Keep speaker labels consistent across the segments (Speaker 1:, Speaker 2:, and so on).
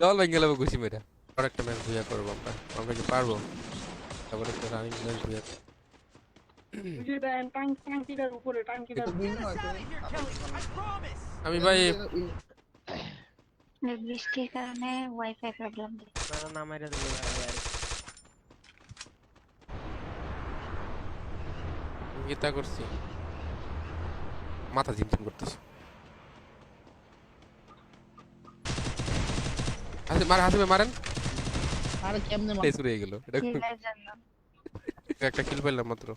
Speaker 1: দল ভেঙে গেল ঘুষি মেরে। আর একটা ম্যাচ বুয়া করবো আমরা। আমরা কি পারবো? তারপরে একটা রানিং ম্যাচ বুয়া।
Speaker 2: ওই যে টাঙ্কিটার উপরে
Speaker 3: এ
Speaker 2: টাঙ্কিটার
Speaker 3: তো বিন
Speaker 2: উপরে।
Speaker 3: আছে আবার মানে
Speaker 1: আমি ভাই
Speaker 3: এমনি
Speaker 4: বৃষ্টির কারণে ওয়াইফাই প্রবলেম দিচ্ছে।
Speaker 5: না মাইরা দিল ভাই।
Speaker 1: গীতা করছি, মাথা ঝিমঝিম করতেছে। হাসিবে মারেন।
Speaker 3: আরে কেমনে
Speaker 1: প্লেস হয়ে গেল এটা।
Speaker 4: কিলের জন্য
Speaker 1: একটা কিল পেলাম মাত্র।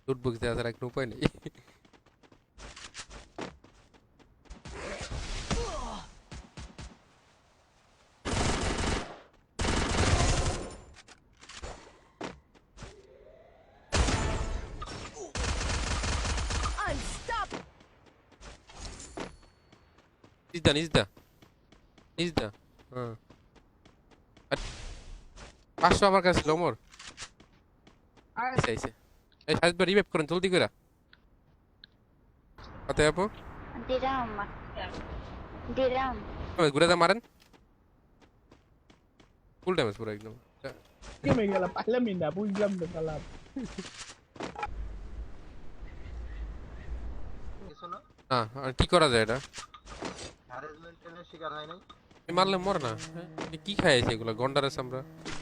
Speaker 1: লুট বক্স দেওয়া ছাড়া কোনো উপায় নেই। নিজ দা হ্যাঁ। আর 500 আমার কাছে ছিল মোর। আইছে এই সাইজ বার রিভাইভ করেন জলদি করে। কত আপু?
Speaker 4: দিলাম দিলাম।
Speaker 1: ঘুরে দা মারেন। ফুল ড্যামেজ পুরো একদম।
Speaker 2: কেমে গেল পাইলাম না, বুঝলাম তো কালাম।
Speaker 3: কিছু না
Speaker 1: হ্যাঁ আর কি করা যায় এটা?
Speaker 3: হ্যারাসমেন্টের শিকার হয় নাই
Speaker 1: মারলে মর না। হ্যাঁ? কি খাইছে এগুলো গন্ডারেস আমরা?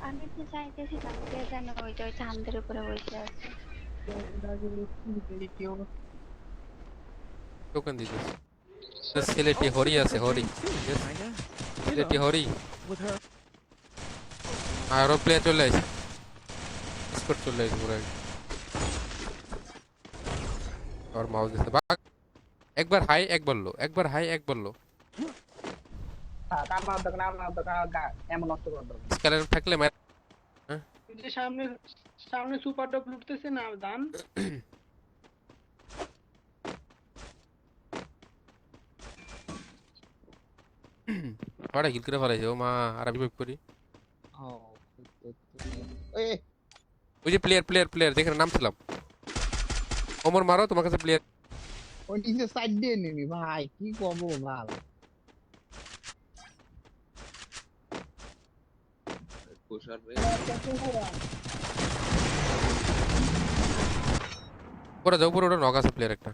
Speaker 4: আমি তো চাইতেছিলাম কে যেন ওইটা ওই চাঁদের উপরে বসে আছে।
Speaker 1: টোকেন দিতে ছেলেটি হরি আছে হরি। ছেলেটি হরি
Speaker 5: With her.
Speaker 1: আরো প্লেয়ার চলে আসে। স্কোর চলে আসে পুরো। আর মাউস দিতে বাক। একবার হাই একবার লো, একবার হাই একবার লো।
Speaker 2: এমন নষ্ট করে দেবো।
Speaker 1: স্ক্যালার থাকলে মার। হ্যাঁ
Speaker 2: এই যে সামনে সামনে সুপার ডগ লুটতেছে না দান।
Speaker 1: ওরা কিল করে ফেলাইছে ও মা। আর আমি ভাব করি
Speaker 3: ও এ
Speaker 1: ওই যে প্লেয়ার দেখে নামছিলাম। ওমর মারো তোমার কাছে প্লেয়ার।
Speaker 3: ওই নিচে সাইড দিয়ে নিবি ভাই কি করবো ভাল
Speaker 1: করে যাও পুরো ওটা নক আছে প্লেয়ার একটা।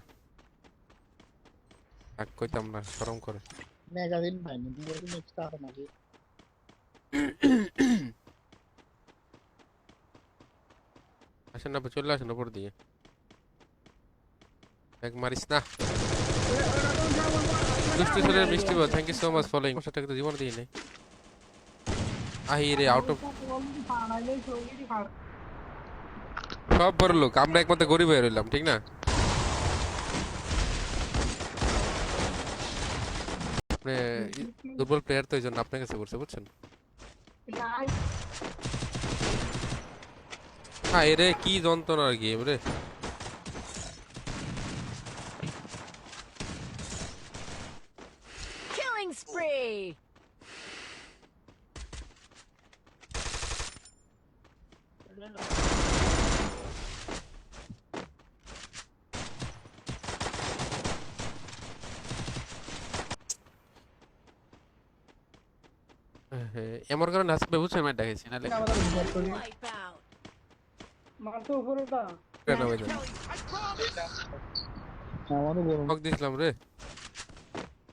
Speaker 1: এক কইতাম না শরম করে।
Speaker 3: ম্যাগাজিন ভাই না দিয়ে নেক্সট আর নাকি
Speaker 1: আসেন না চলে আসেন উপর দিয়ে। এক মারিস না। দুষ্টু ছেলের মিষ্টি বল thank you so much following. সেটাকে তো জীবন দিয়ে নেই। আহি রে আউট অফ সব বড় লোক আমরা একমাত্র গরিব হয়ে রইলাম ঠিক না। আপনি দুর্বল প্লেয়ার তো এই জন্য আপনার কাছে করছে বুঝছেন। হ্যাঁ এরে কি যন্ত্রণার গেম রে।
Speaker 6: Killing spree!
Speaker 1: এমন কারণে হাসবে বুঝছেন আমি ডাকেছি নালে
Speaker 6: Wipeout!
Speaker 2: মারতো উপরেটা।
Speaker 1: কেন হয়ে যায়।
Speaker 3: আমারও গরম
Speaker 1: নক দিছিলাম রে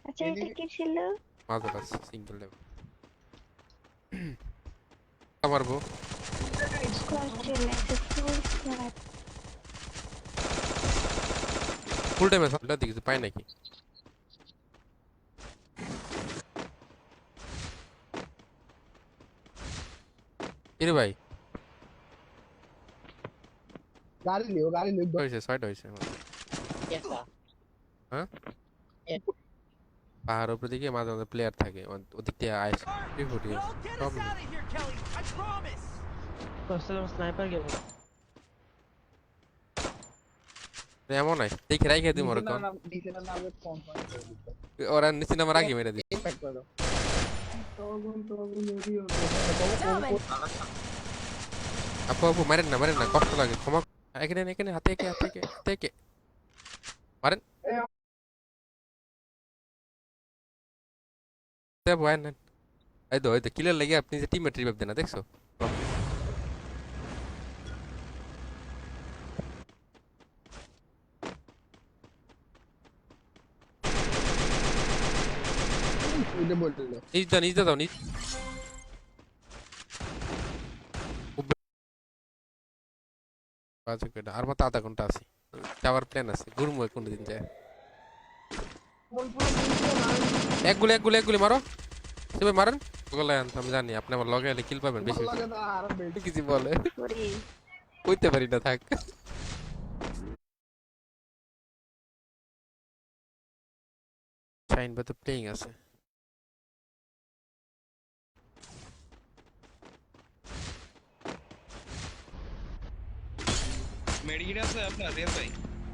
Speaker 4: আচ্ছা এটা কি ছিল?
Speaker 1: মাঝে সিঙ্গেল লেভেল মারবো।
Speaker 4: স্কোয়াড চলে এসে ফুল স্কোয়াড।
Speaker 1: ফুল টাইম আছে এটা কিছু পাই নাকি? এরে ভাই
Speaker 3: গাড়ি লিও
Speaker 1: হয়েছে 6টা হয়েছে আমার।
Speaker 3: এটা
Speaker 1: হ্যাঁ পাহাড় উপরে দিকে মাঝে মাঝে প্লেয়ার থাকে ওদিক দিয়ে আইস ফুটি সব
Speaker 5: Custom sniper game.
Speaker 1: এমন নাই দেখে রাইখে দিই মরে কোন
Speaker 3: ডিসের নামে কম
Speaker 1: ওরা নিচে নামার আগে মেরে দিই।
Speaker 3: ইম্প্যাক্ট করে দাও
Speaker 1: আপু মারেন না কষ্ট লাগে ক্ষমা। এখানে হাতে একে মারেন। বয়ান নেন। এই তো কিলের লেগে আপনি যে টিমমেট রিভাইভ দেন না দেখছো?
Speaker 3: ওইটা বললো
Speaker 1: নিজ দাও নিজ। আর মাত্র আধা ঘন্টা আছে, যাওয়ার প্ল্যান আছে, ঘুরবো কোনদিন যায়। এক গুলি মারো সে মারেন। আমি জানি আপনি আমার লগে এলে কিল পাবেন বেশি।
Speaker 3: লাগে তো আর বেশি
Speaker 1: কিছু বলে
Speaker 4: সরি
Speaker 1: কইতে পারি না, থাক। শাইন বা তো প্লেইং আছে।
Speaker 7: মেডিকেট আছে আপনার রিয়াজ ভাই?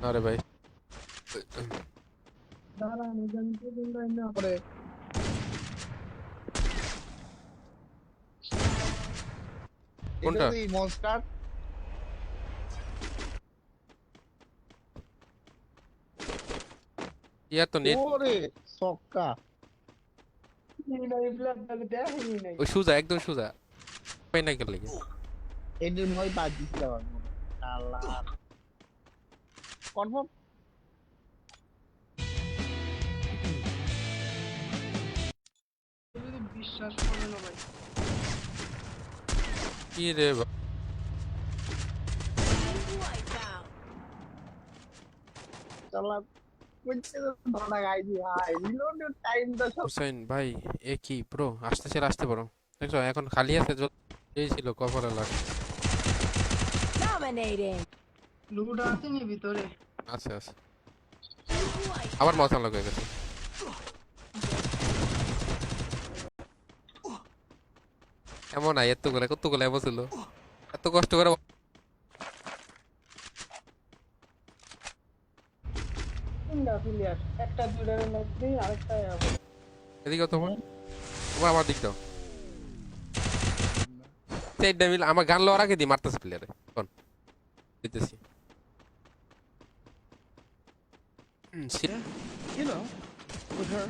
Speaker 1: আরে ভাই
Speaker 2: দাঁড়ান জানতে দিন না
Speaker 3: করে
Speaker 1: কোনটা?
Speaker 3: এটা কি মনস্টার?
Speaker 1: ইয়ার তো নেট।
Speaker 3: ওরে সক্কা
Speaker 2: এই ব্লগ দেখেনি নাই
Speaker 1: ওই সুজা একদম সুজা পাই না গেলে।
Speaker 3: এদের মই বাদ দিছিলাম আমি। আল্লাহ কনফার্ম
Speaker 2: যদি বিশ্বাস করে না ভাই
Speaker 1: কি রে
Speaker 6: Wipeout.
Speaker 3: চালা কইতে ধরা গাই দি হাই রিলোডের টাইমটা সব
Speaker 1: হুসাইন ভাই এ কি ব্রো আসতে পারো দেখছো এখন খালি আছে। এই ছিল কভার লাগ
Speaker 6: Dominating.
Speaker 2: লুট আছে নি ভিতরে
Speaker 1: আছে আবার মাথা লাগে গেছে। এমন না কতগুলো এমন ছিল এত কষ্ট করে।
Speaker 2: তিনটা প্লেয়ার একটা দুইটার মধ্যে আরেকটা
Speaker 1: এদিকে তোমার আমার দিক দাও। সাইডটা মিল আমার গান লওয়ার আগে দি মারতেছে প্লেয়ারে কোন দিতেছি।
Speaker 5: You know, with her.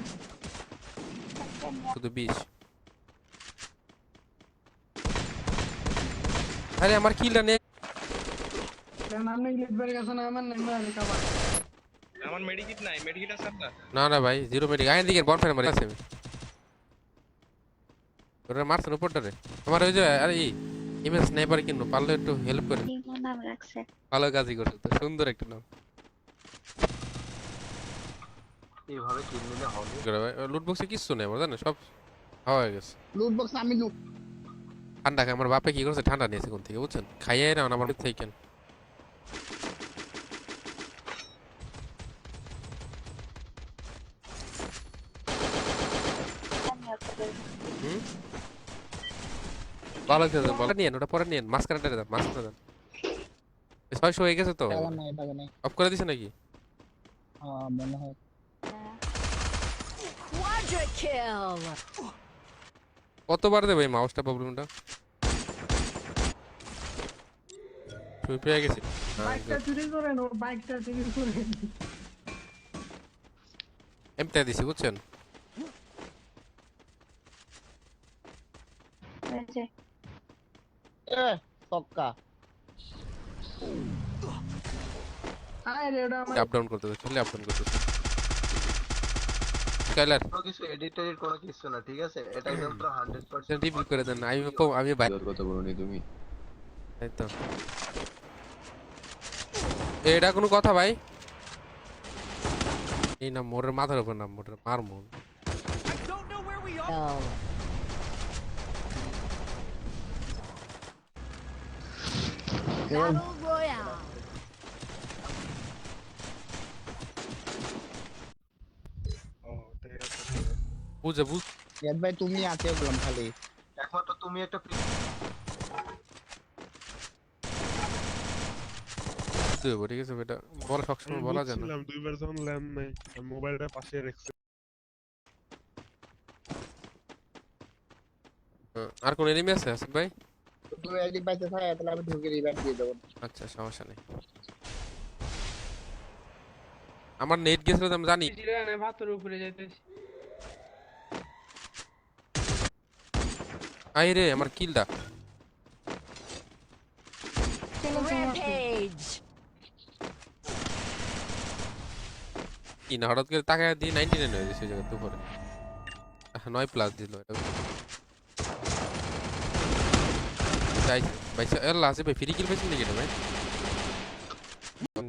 Speaker 1: শুধু 20। আরে আমার কিলটা নে।
Speaker 2: কেন আপনি লিখবার গেছেন আমার নাম আলে কাবার
Speaker 7: আমার মেডিকেট নাই, মেডিকেট আছে আপনার?
Speaker 1: না ভাই জিরো মেডিক আইন দিকে বনফায়ার মারি আছে। ওরা মারছেন উপরটারে আমার ওই যে আরে ইমেজ স্নাইপার কিনো পারলে একটু হেল্প করে।
Speaker 4: কি নাম রাখছে
Speaker 1: ভালো কাজই করছে তো, সুন্দর একটা নাম।
Speaker 8: এইভাবে কিল নিলে হবে?
Speaker 1: লুট বক্সে কিচ্ছু নেই আমার জানো, সব হাওয়া হয়ে গেছে।
Speaker 3: লুট বক্স আমি লুট
Speaker 1: ঠান্ডা খায় আমার বাপে কি করছে, ঠান্ডা নিয়েছে কোন থেকে বুঝছেন, খাইয়ে না আমার থেকে। হুম ভালো খেলছেন বল নিয়েন, ওটা পরে নিয়েন, মাঝখানে দেন মাঝখানে দেন। 600 হয়ে গেছে তো,
Speaker 3: টাকা নাই
Speaker 1: অফ করে দিছে নাকি?
Speaker 3: হ্যাঁ মনে হয়
Speaker 6: Quadra kill.
Speaker 1: কতবার দেবে এই মাউসটা প্রবলেমটা? তুই পেয়ে গেছি।
Speaker 2: বাইকটা চুরি করেন ও বাইকটা চুরি করেন
Speaker 1: এমটা দিছি বুঝছেন।
Speaker 4: ওই যে
Speaker 3: এ সক্কা
Speaker 2: আরে ওটা আমার
Speaker 1: আপ ডাউন করতে চলে আপ ডাউন করতে স্কাইলার
Speaker 8: কোনো কিছু এডিট টেডিট কোনো কিছু না, ঠিক আছে? এটা একদম পুরো 100%
Speaker 1: রিভিউ করে দেন। আমি ভাই
Speaker 8: কথা বলনি তুমি।
Speaker 1: এই তো এটা কোনো কথা ভাই? এই না মোরের মাথার উপর না, মোরের মারমু।
Speaker 6: Kill. Battle Royale.
Speaker 1: বুঝে
Speaker 3: ইয়াদ ভাই তুমি আছে বললাম খালি
Speaker 8: একমাত্র তুমি একটা
Speaker 1: দেবো, ঠিক আছে বেটা, বলা সবসময় বলা যায় না।
Speaker 9: দুইবার যখন ল্যান্ড নাই মোবাইলটা পাশে রেখেছি।
Speaker 1: আর কোন এনিমি আছে আসিফ ভাই?
Speaker 3: তুমি আইডি পাইতে থাকে তাহলে আমি ঢুকে রিভাইভ দিয়ে দেবো
Speaker 1: আচ্ছা সমস্যা নেই, আমার নেট গেছিল তো আমি জানি।
Speaker 2: জিরানে ভাতের উপরে যাইতেছি
Speaker 1: আই রে আমার কিলটা
Speaker 6: Rampage.
Speaker 1: কি না হঠাৎ করে তাকায় দিয়ে 99 হয়ে গেছে ওই জায়গা দুপুরে 9+ দিল এটা যাই ভাই আল্লাহ আছে ভাই ফ্রি কিল পেয়েছেন নাকি এটা ভাই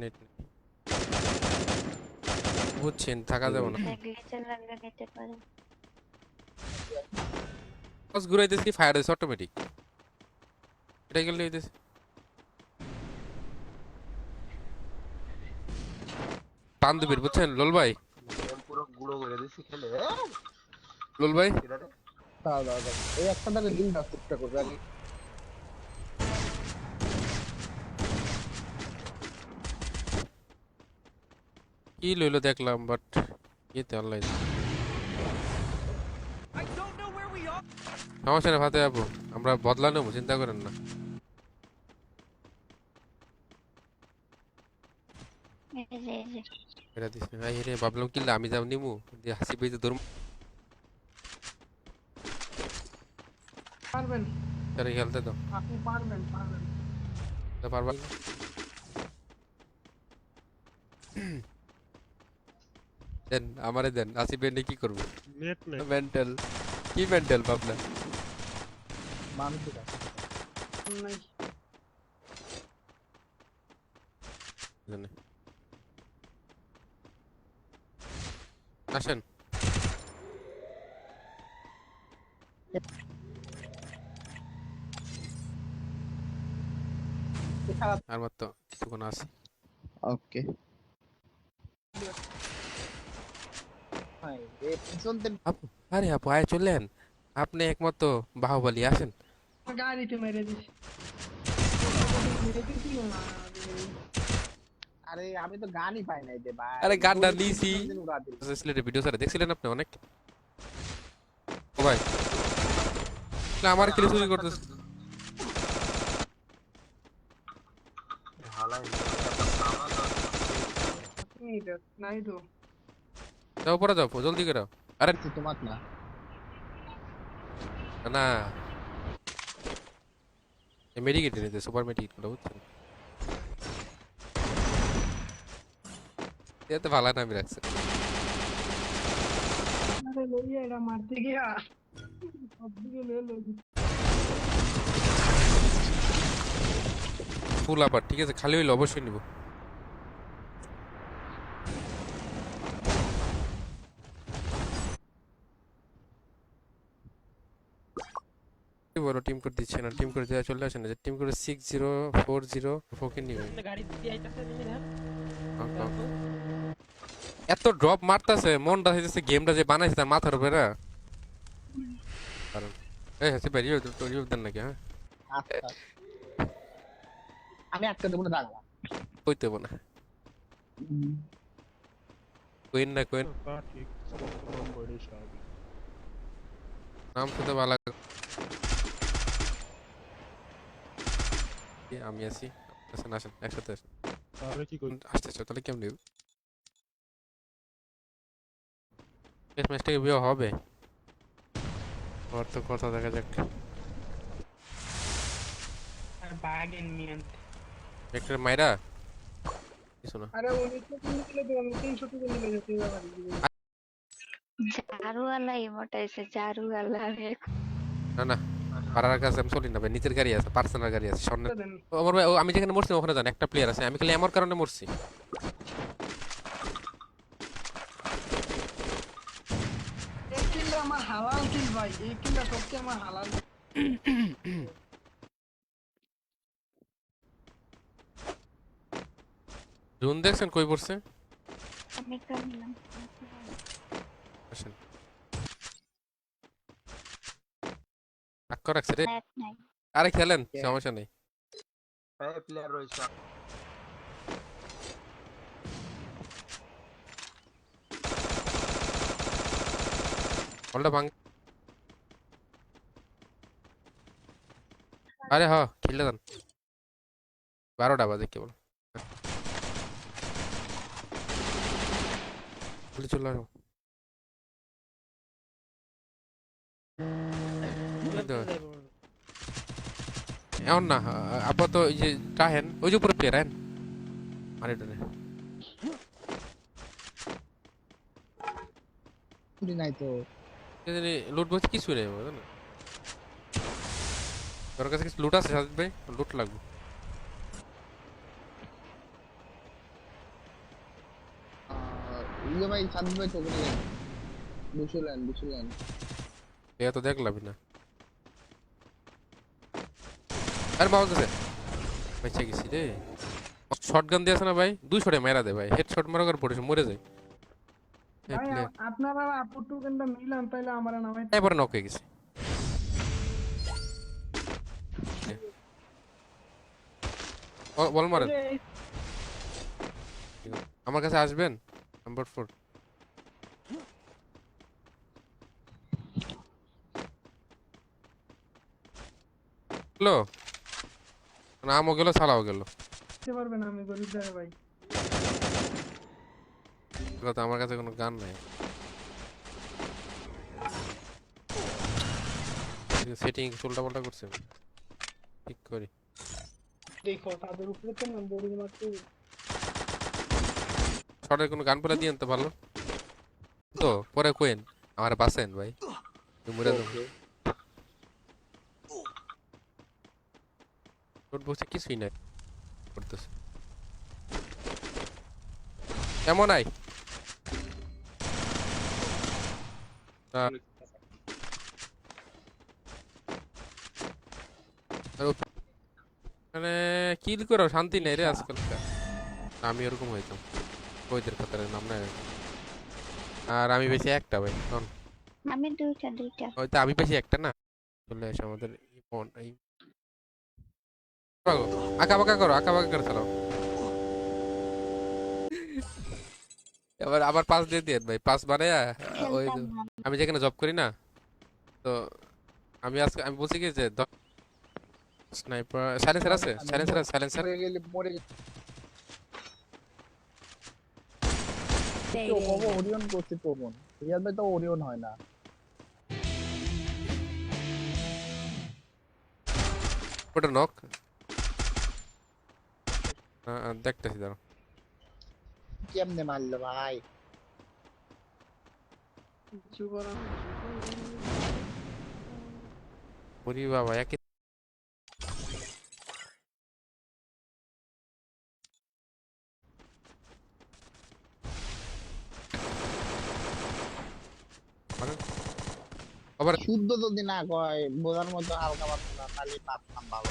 Speaker 1: নেট বুঝছেন থাকা যাবে না
Speaker 4: গ্লিচার লাগলে নিতে পারেন।
Speaker 1: বস ঘুরাইতেছি ফায়ার হইছে অটোমেটিক এটা গেলে হইতেছে টান দিবেন বুঝছেন লোল ভাই
Speaker 8: গেম পুরো গুঁড়ো করে দিছি খেলে
Speaker 1: লোল ভাই
Speaker 8: এটা রে।
Speaker 3: দাও দাও দাও এই একটা তাহলে দিন দাও চেষ্টা করবে আগে
Speaker 1: কি লইলো দেখলাম বাট ইয়েতে অনলাইন সমস্যা নেই ফাতে আপু আমরা বদলা নেবো চিন্তা করেন না
Speaker 4: এই যে
Speaker 1: এটা দিস আই রে ভাবলাম কি আমি যাও নিমু দিয়ে হাসি পেয়ে ধরম
Speaker 2: পারবেন,
Speaker 1: তারে খেলতে দাও
Speaker 2: আপনি পারবেন।
Speaker 1: তা পারবা দেন আমারে দেন আসি বেন্ডে কি করবে
Speaker 9: নেট নেই
Speaker 1: মেন্টাল কি মেন্টাল ভাবনা
Speaker 3: মানসিক আছে
Speaker 2: নাই,
Speaker 1: জানে আসেন আর মাত্র কিছুক্ষণ আছে
Speaker 3: ওকে হাই রে পিছনতে
Speaker 1: আপু আরে আপু আয় চললেন আপনি একমাত্র বাহুবলী আসেন
Speaker 2: গাড়িতে মেরে দিস। মেরে দিছিল না
Speaker 3: আরে আমি তো গানই পাই নাই রে ভাই
Speaker 1: আরে গানটা নিছি
Speaker 3: উড়া দিল
Speaker 1: সিলেটের ভিডিও স্যার দেখছিলেন আপনি অনেক ও ভাই না আমার কিলে চুরি করতেছে
Speaker 8: হালাই
Speaker 2: নাই তো।
Speaker 1: যাও পরে যাও জলদি করে আরে
Speaker 3: তোমার না
Speaker 1: না মেডিকেট নিতে সুপার মেডিকেট গুলো বুঝছেন এতে ভালো নামি রাখছে
Speaker 2: আরে লইয়া এটা মারতে গিয়া সব দিকে লই
Speaker 1: ফুল আবার ঠিক আছে খালি হইলে অবশ্যই নিব বড় টিম করে দিচ্ছে না টিম করে দেওয়া চলে আসে না যে টিম করে 6040 ফোকে নিবে এত ড্রপ মারতাছে মনটা হইতেছে গেমটা যে বানাইছে তার মাথার উপরে কারণ এই হাসি ভাই রিভিউ দেন নাকি হ্যাঁ
Speaker 3: আচ্ছা আমি একটা দেবো না দাঁড়া
Speaker 1: কইতে হবো না কইন না কইন
Speaker 9: তা ঠিক নম্বরে সব
Speaker 1: নাম শুনতে ভালো লাগে আমি আছি আসেন আসেন একসাথে আসেন
Speaker 9: তাহলে কি করি
Speaker 1: আসতেছ তাহলে কেমন শেষ ম্যাচটাকে বিয়ে হবে ওর তো কথা দেখা যাক
Speaker 2: আর বাগেন মিয়ান।
Speaker 1: একটা মাইরা কিছু না
Speaker 2: আরে 19 কিলো তো আমি 300 কিলো নিয়ে যেতে পারি।
Speaker 4: ঝাড়ুওয়ালা ইমোট আছে ঝাড়ুওয়ালা
Speaker 1: না না পাড়ার কাছে আমি চলি না ভাই নিজের গাড়ি আছে পার্সোনাল গাড়ি আছে সামনে
Speaker 2: দেন
Speaker 1: আমার ভাই আমি যেখানে মরছি ওখানে জান একটা প্লেয়ার আছে আমি খালি আমার কারণে মরছি
Speaker 2: এই কিলটা আমার হালাল কিল ভাই, এই কিলটা সবচেয়ে আমার হালাল।
Speaker 1: জুন দেখছেন কই পড়ছে
Speaker 4: আমি কামলাম
Speaker 1: আসেন আক্কর রাখছে রে
Speaker 4: নেট নাই
Speaker 1: আরে খেলেন সমস্যা নেই
Speaker 8: এই প্লেয়ার রয়েছে
Speaker 1: বলটা ভাঙ আরে হ খেলে দেন 12টা বাজে কেবল চলে আসো এখন না আপাতত এই যে টাহেন ওই যে উপরে প্লেয়ার হেন মানে ডনে
Speaker 3: ছুটি নাই তো
Speaker 1: লুট বলতে কিছু নেই বুঝলেন না তোর কাছে কিছু লুট আছে সাজিদ ভাই লুট লাগবে
Speaker 3: ইয়ে ভাই সাদিক ভাই টোকেন নেন 200 লেন
Speaker 1: এ তো দেখলামই না আরে মাউস আছে বেঁচে গেছি রে শটগান দিয়ে আছে না ভাই 200 মেরা দে ভাই হেডশট মারা করে পড়েছে মরে যায়
Speaker 2: ভাই আপনারা আপু টোকেনটা মিলান তাইলে আমার নামে
Speaker 1: এবারে নক হয়ে গেছে বল মারেন আমার কাছে আসবেন নাম্বার 4 হ্যালো নামও গেল ছাড়াও গেল
Speaker 2: দিতে পারবেন আমি গরিব দাঁড়া ভাই
Speaker 1: তো আমার কাছে কোনো গান নাই সেটিং উল্টা পাল্টা করছে ঠিক করি
Speaker 2: দেখো তাদের উপরে তো নম্বর মারতে
Speaker 1: শর্টের কোনো গান পেলে দিয়েন তো ভালো তো পরে কোয়েন আমার বাসেন ভাই মরে যাবো নোট বসে কিছুই নাই করতেছে কেমন আই মানে কিল করো শান্তি নেই রে আজকাল আমি এরকম হইতাম ওইদের খাতারের নাম নাই আর আমি বেশি একটা ভাই কারণ
Speaker 4: আমি দুইটা
Speaker 1: হয়তো আমি বেশি একটা না চলে আসে আমাদের এই আঁকা বাঁকা করো চালাও এবার আবার পাস দিয়ে দিয়ে ভাই পাস বানায়া ওই আমি যেখানে জব করি না তো আমি আজকে আমি বলছি কি যে স্নাইপার সাইলেন্সার আছে সাইলেন্সার
Speaker 3: গেলে মরে
Speaker 6: Fading.
Speaker 3: ওরিয়ন করছে তো মন রিয়াল ভাই তো ওরিয়ন হয় না
Speaker 1: ওটা নক দেখতেছি দাঁড়াও
Speaker 3: কেমনে মারলো ভাই
Speaker 2: কিছু করার
Speaker 1: ওরে বাবা একে আবার
Speaker 3: শুদ্ধ যদি না কয় বোঝার মতো হালকা পাতলা তাহলে পাতলাম ভালো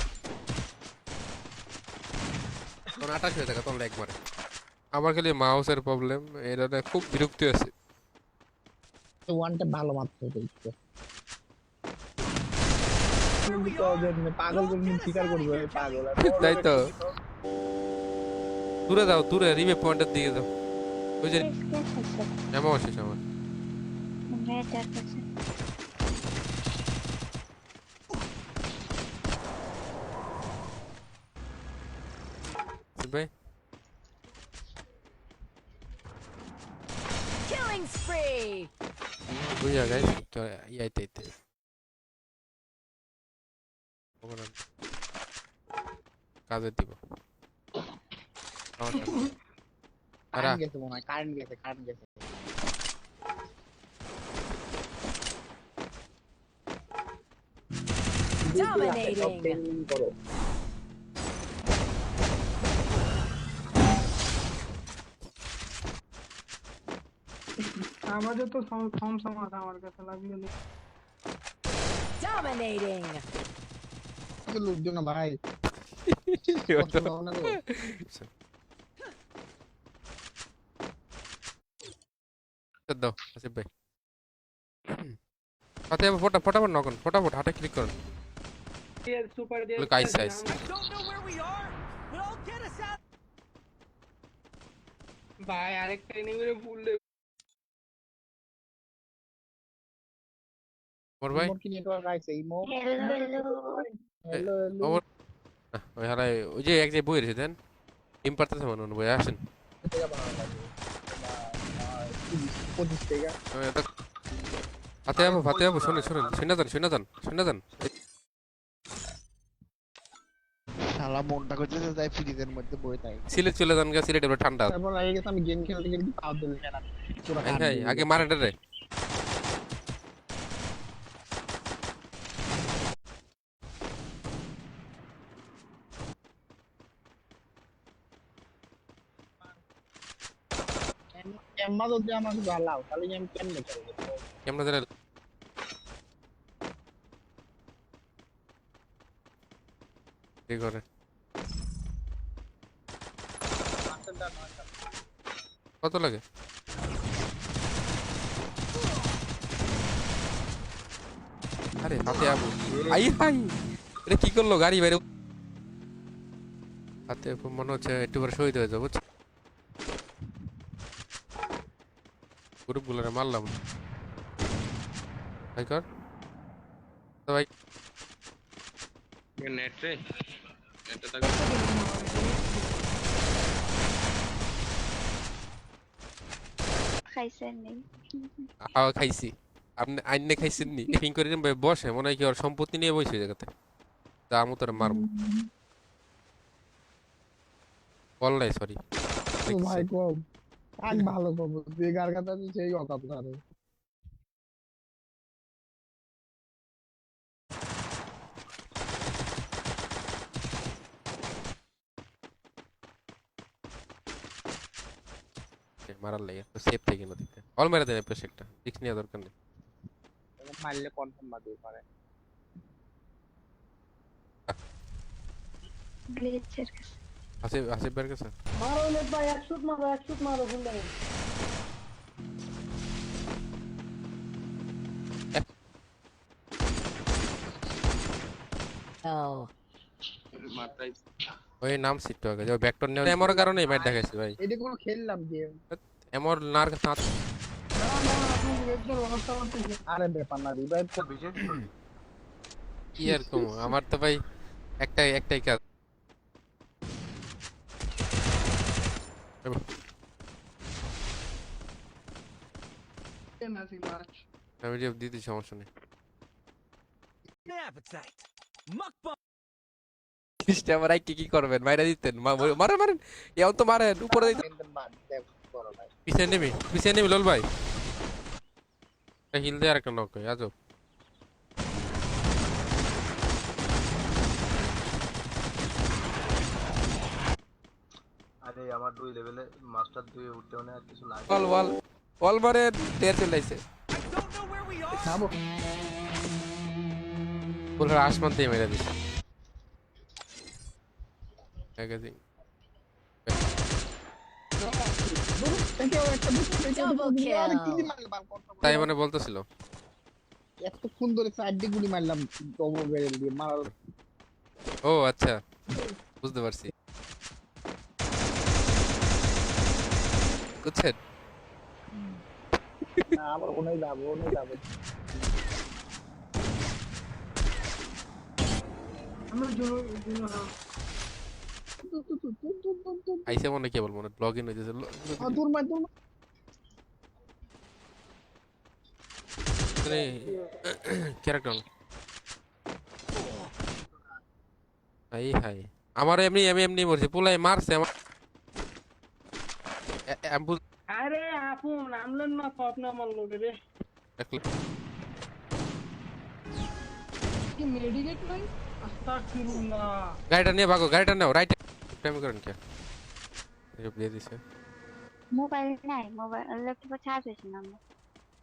Speaker 1: তখন 28 হয়ে থাকে তখন ল্যাগ মারে আমার খালি মাউসের প্রবলেম এটা খুব বিরক্তি আছে
Speaker 3: ওয়ানটা ভালো মারতে হতো পাগল করে স্বীকার করবো পাগল
Speaker 1: তাই তো দূরে যাও দূরে রিভে পয়েন্টের দিকে যাও ওই যে এমন শেষ আমার ভাই
Speaker 6: Killing spree.
Speaker 1: বুঝা গাইস তো ইয়াইতে কাজে দিব
Speaker 3: কারেন্ট গেছে মনে হয় কারেন্ট গেছে
Speaker 6: Dominating.
Speaker 3: করো
Speaker 2: আমাদের তো সমস্যা আমার কাছে লাগলো না
Speaker 6: Dominating.
Speaker 3: লোকজন না ভাই
Speaker 1: দাও আসিফ ভাই সাথে ফটাফট নকন ফটাফট হাতে ক্লিক করুন
Speaker 2: সুপার দিয়ে
Speaker 1: Look, ice.
Speaker 2: ভাই আরেকটা এনিমিরে ফুল দে
Speaker 1: মোর ভাই
Speaker 3: কি নেটওয়ার্ক আইছে ইমো হ্যালো
Speaker 1: ওর ওই হারাই ওই যে এক যে বই রয়েছে দেন টিম পারতেছে মনে হয় বই আসেন
Speaker 3: 25 টাকা
Speaker 1: হাতে যাবো শুনে যান
Speaker 5: শালা মনটা করতেছে তাই ফ্রিজের মধ্যে বই তাই
Speaker 1: সিলেট চলে যান গা, সিলেট এবার ঠান্ডা।
Speaker 3: তারপর লাগে গেছে আমি গেম খেলতে খেলতে পাও দিল না পুরো
Speaker 1: ভাই
Speaker 3: কাট
Speaker 1: ভাই
Speaker 3: দিয়ে
Speaker 1: আগে মারেন রে।
Speaker 3: এম্মা যদি আমাকে গালাও তাহলে আমি কেমনে খেলবো
Speaker 1: কেমন ধরে কি করে কত লাগে? আরে হাতে আবু আই হাই, এটা কি করলো গাড়ি বাইরে হাতে মনে হচ্ছে একটু পরে শহীদ হয়ে যাবো। গ্রুপ গুলো মারলাম ভাই কর তো ভাই।
Speaker 7: নেট রে এটা তো
Speaker 4: খাইছেন নেই
Speaker 1: খাওয়া খাইছি, আপনি আইনে খাইছেন নি? ফিং করে বসে মনে হয় কি ওর সম্পত্তি নিয়ে বসে জায়গাতে, তা আমি তোর মারবো। বল নাই সরি
Speaker 3: ও ভাই কম কাক ভালো পাবো যে গার কথা আছে সেই অকাপ করে
Speaker 1: মারার লাগে তো সেফ থেকে না দিতে অল মেরে দেন প্রেস একটা রিস্ক নেওয়া দরকার নেই।
Speaker 3: মারলে কনফার্ম মারবে পারে
Speaker 4: গ্লিচের কাছে
Speaker 1: আসিফ আসিফ বের কাছে
Speaker 2: মারো নে ভাই, এক শুট মারো ভুল লাগে।
Speaker 6: Hell.
Speaker 7: মাত্রাই
Speaker 1: ওই নাম সিট আগে যে ব্যাকটন নেওয়া এমর কারণেই ম্যাচ দেখাইছি ভাই।
Speaker 3: এটা কোনো খেললাম গেম
Speaker 1: এমর নার সাথ
Speaker 2: না আপনি একজন অবস্থা করতেছে।
Speaker 3: আরে ব্যাপার না রিভাইভ তো
Speaker 8: বিশেষ
Speaker 1: কি আর কম আমার তো ভাই একটাই কাজ।
Speaker 2: না সি মাছ
Speaker 1: আমি যে দিতে সমস্যা নেই। খ্রিস্টা আমার কি করবেন মাইরা দিতেন মারেন মারেন এমন তো মারেন উপরে দিতেন। পিছিয়ে নেমি লোল ভাই হিল দিয়ে আর একটা নক আজব।
Speaker 8: আরে আমার 2 লেভেলে মাস্টার 2 উঠতে মানে আর কিছু লাগে
Speaker 1: ওয়াল মারে টের চলে আইছে
Speaker 3: খাবো
Speaker 1: বলে আসমান দিয়ে মেরে দিছে ম্যাগাজিন
Speaker 6: Double kill.
Speaker 1: তাই মানে বলতেছিল
Speaker 3: এতক্ষণ ধরে চারটি গুলি মারলাম ডবল ব্যারেল দিয়ে মারার
Speaker 1: ও আচ্ছা বুঝতে পারছি বুঝছেন।
Speaker 3: না আবার ওনাই যাবো
Speaker 2: আমরা জুনো
Speaker 1: আইসে মনে কেবল মনে লগ ইন হইতেছে
Speaker 3: দূর মার
Speaker 1: ক্যারেক্টার হাই হাই আমার এমনি মরছে পুলাই মারছে আমার
Speaker 2: আরে আপু নামলেন না তো আপনি আমার লোকে রে কি মেডিকেট নাই আস্তাগফিরুল্লাহ।
Speaker 1: গাড়িটা নিয়ে ভাগো গাড়িটা নাও রাইট টাইম করেন কে দিয়ে দিছে
Speaker 4: মোবাইল নাই, মোবাইল ল্যাপটপে চার্জ হয়েছে না আমার।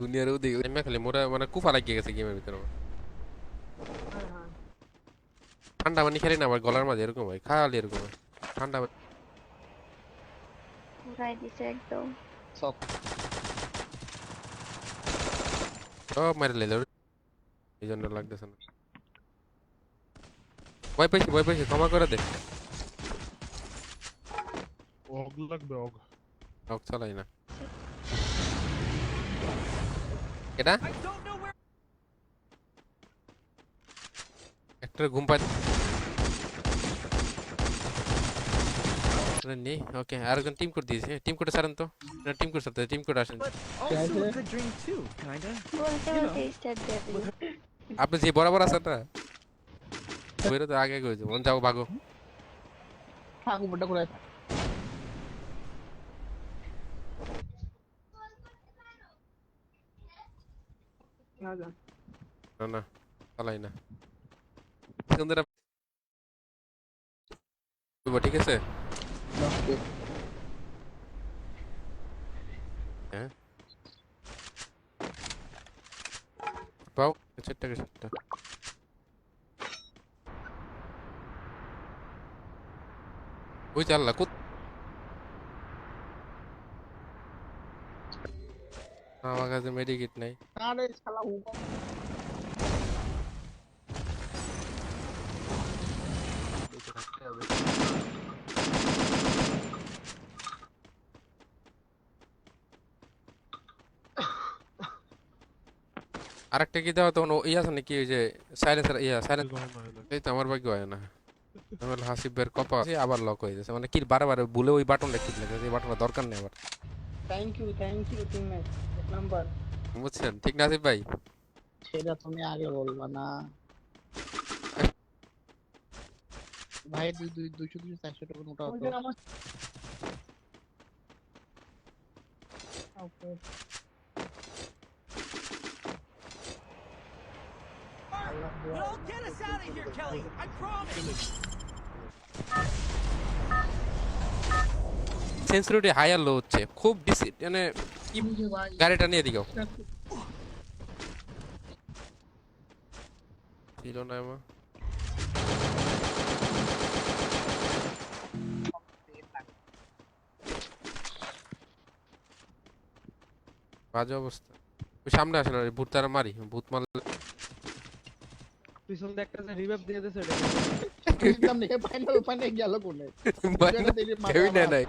Speaker 1: দুনিয়ার ওদিকে আমি খালি মোরা মানে কুফা লাগিয়ে গেছে গেমের ভিতরে আমার। ঠান্ডা পানি খেলি না আমার গলার মাঝে এরকম হয় খালি এরকম হয় ঠান্ডা
Speaker 4: পুরাই দিছে একদম।
Speaker 1: সব মারি লাইল এই জন্য লাগতেছে না। ভয় পাইছি ক্ষমা করে দে।
Speaker 9: অগ লাগবে অগ
Speaker 1: নক চালাই না এটা একটা ঘুম পাই নেই। ওকে আরেকজন টিম কোড দিয়েছে টিম কোডে ছাড়েন তো টিম কোড সাথে টিম কোড আসেন
Speaker 5: also a good drink too kinda
Speaker 4: বলতে বলতে স্টার্ট দিয়ে দিল।
Speaker 1: আপনি যে বরাবর আছেন না বইরে তো আগে কইছো মন যাও ভাগো
Speaker 3: থাক উপরটা করে থাক।
Speaker 2: না যান
Speaker 1: না না চালাই না সিকান্দার ঠিক আছে
Speaker 3: ওকে
Speaker 1: হ্যাঁ পাও সেটটা ওই চাল্লা কোথ আমার কাছে মেডিকেট নাই
Speaker 3: আরে শালা হুকা
Speaker 8: বেঁচে থাকতে হবে।
Speaker 1: আরেকটা কি দেওয়া তখন ইয়ে আছে নাকি ওই যে সাইলেন্সার সাইলেন্স এই তো আমার ভাগ্য হয় না আমার হাসিবের কপা আছে আবার লক হয়ে যাচ্ছে মানে কি বারবার ভুলে ওই বাটনটা ক্লিক লাগে এই বাটনটা দরকার নেই আবার
Speaker 2: থ্যাংক ইউ টিমমেট এক নাম্বার
Speaker 1: বুঝছেন ঠিক না আসিফ ভাই
Speaker 3: সেটা তুমি আগে বলবা না ভাই 200 400 টাকা নোটা হতো
Speaker 2: ওইটা আমার ওকে
Speaker 5: You'll get us out of here, Kelly. I promise.
Speaker 1: Sensitivity high আর লো হচ্ছে খুব বেশি মানে কি গাড়িটা নিয়ে দিও ছিল না আমার বাজে অবস্থা ওই সামনে আসে না ভূত তারা মারি ভূত মারলে
Speaker 5: পিছন দিয়ে একটা রিভাইভ দিয়ে দিছে
Speaker 3: সিস্টেম নিয়ে ফাইনাল গেল কোনে
Speaker 1: কেউই নেয় নাই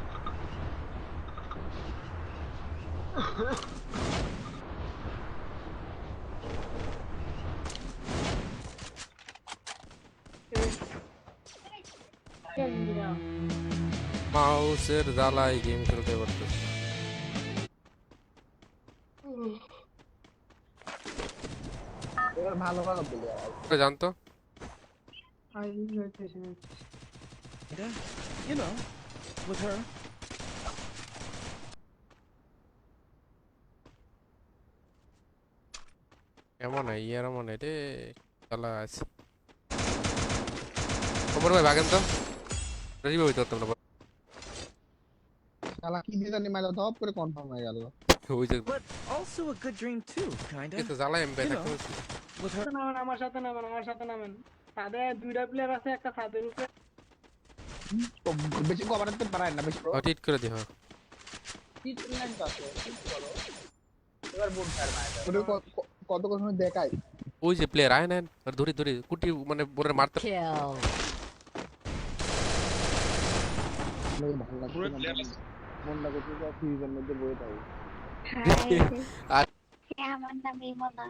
Speaker 1: মাউসের জ্বালায় গেম খেলতে পারতেছে না।
Speaker 3: এবার ভালো ভালো বলে
Speaker 1: ওটা জানতো
Speaker 2: আই যাইতেছি
Speaker 5: Yeah, you know, with her.
Speaker 1: এমন হয় ইয়ার এমন হয় রে চালা আছে খবর ভাই ভাগেন তো রিভিউ হইতে তোমরা
Speaker 3: শালা কি দিয়ে জানি মাইলা ধপ করে কনফার্ম হয়ে গেল
Speaker 1: ওই যে
Speaker 5: But also a good dream too, kinda.
Speaker 1: এ তো জ্বালায় এমবে
Speaker 5: You know.
Speaker 1: থাকতে
Speaker 5: With her.
Speaker 2: আমার সাথে নামেন ছাদে দুইটা প্লেয়ার আছে একটা ছাদের উপরে
Speaker 3: বেশি কভার করতে পারে না বেশি
Speaker 1: টিট করে দি হ্যাঁ
Speaker 3: কি ট্রেন আছে কি করো এবার বোন ছাড় মাইলা কত কত সময় দেখাই
Speaker 1: ওই যে প্লেয়ার আয় নেন আর ধরি ধরি কুটি মানে বোরে মারতে
Speaker 6: Kill.
Speaker 3: ভালো লাগে মন লাগে তো ফ্রিজের মধ্যে বসে থাকি
Speaker 4: হাই আমার নাম ইমনা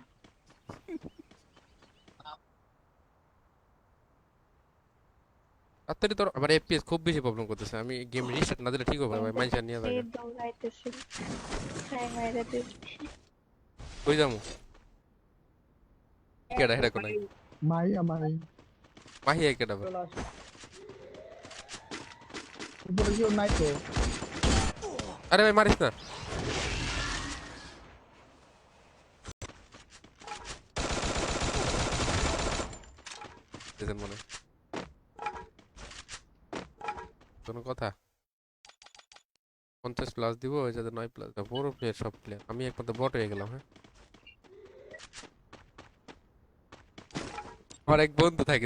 Speaker 1: তাড়াতাড়ি তোর আবার এফপিএস খুব বেশি প্রবলেম করতেছে আমি গেম রিস্টার্ট না দিলে ঠিক হবে ভাই মাইনশা নিয়ে যাবে
Speaker 4: দৌড়াইতেছি হাই মাইরা দিচ্ছি
Speaker 1: কই যামু কেডা হেডা কোনাই
Speaker 3: মাই
Speaker 1: মাহি কেডা ভাই
Speaker 2: চলে আসে
Speaker 3: উপরে কেউ নাই তো
Speaker 1: আরে ভাই মারিস না এদের মনে কোনো কথা 50 প্লাস দিব ওই যাতে 9 প্লাস বড় প্লেয়ার সব প্লেয়ার আমি একমাত্র বট হয়ে গেলাম হ্যাঁ আমার এক বন্ধু থাকে